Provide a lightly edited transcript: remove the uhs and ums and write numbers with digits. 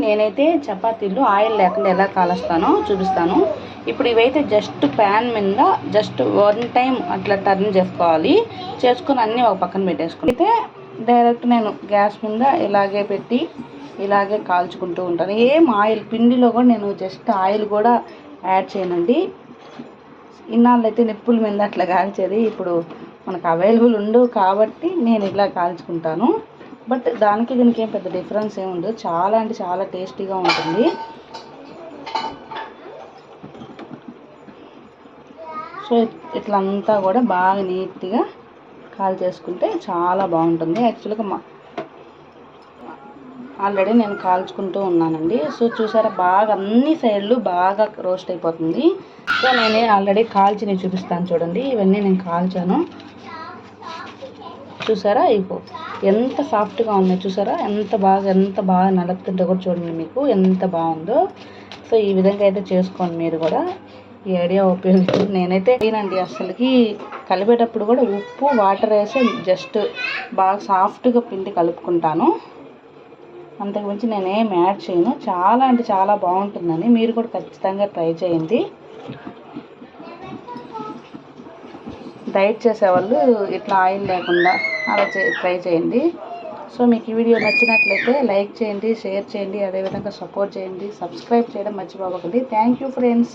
నేనైతే చపాతీలు ఆయిల్ లేకుండా ఎలా కాలుస్తానో చూపిస్తాను. ఇప్పుడు ఇవైతే జస్ట్ ప్యాన్ మీద జస్ట్ 1 టైం అట్లా టర్న్ చేసుకోవాలి. చేసుకుని అన్నీ ఒక పక్కన పెట్టేసుకుని అయితే డైరెక్ట్ నేను గ్యాస్ మీద ఇలాగే పెట్టి ఇలాగే కాల్చుకుంటూ ఉంటాను. ఏం ఆయిల్ పిండిలో కూడా నేను జస్ట్ ఆయిల్ కూడా యాడ్ చేయనండి. ఇన్నాళ్ళు అయితే నిప్పుల మీద అట్లా కాల్చేది. ఇప్పుడు మనకు అవైలబుల్ ఉండవు కాబట్టి నేను ఇలా కాల్చుకుంటాను. బట్ దానికి దీనికి ఏం పెద్ద డిఫరెన్స్ ఏమి ఉండదు. చాలా అంటే చాలా టేస్టీగా ఉంటుంది. సో ఇట్లా అంతా కూడా బాగా నీట్గా కాల్ చేసుకుంటే చాలా బాగుంటుంది. యాక్చువల్గా ఆల్రెడీ నేను కాల్చుకుంటూ ఉన్నానండి. సో చూసారా బాగా అన్ని సైడ్లు బాగా రోస్ట్ అయిపోతుంది. సో నేను ఆల్రెడీ కాల్చి చూపిస్తాను చూడండి. ఇవన్నీ నేను కాల్చాను. చూసారా ఇగో ఎంత సాఫ్ట్గా ఉన్నాయి. చూసారా ఎంత బాగా నలుపుతుంటే కూడా చూడండి మీకు ఎంత బాగుందో. సో ఈ విధంగా అయితే చేసుకోండి మీరు కూడా. ఈ ఐడియా ఉపయోగించి నేనైతే తినండి. అసలుకి కలిపేటప్పుడు కూడా ఉప్పు వాటర్ వేసి జస్ట్ బాగా సాఫ్ట్గా పిండి కలుపుకుంటాను. అంతకుమించి నేనేం యాడ్ చేయను. చాలా అంటే చాలా బాగుంటుందని మీరు కూడా ఖచ్చితంగా ట్రై చేయండి. డైట్ చేసేవాళ్ళు ఇట్లా ఆయిల్ లేకుండా అలా ట్రై చేయండి. సో మీకు ఈ వీడియో నచ్చినట్లయితే లైక్ చేయండి, షేర్ చేయండి, అదేవిధంగా సపోర్ట్ చేయండి, సబ్స్క్రైబ్ చేయడం మర్చిపోకండి. Thank you friends.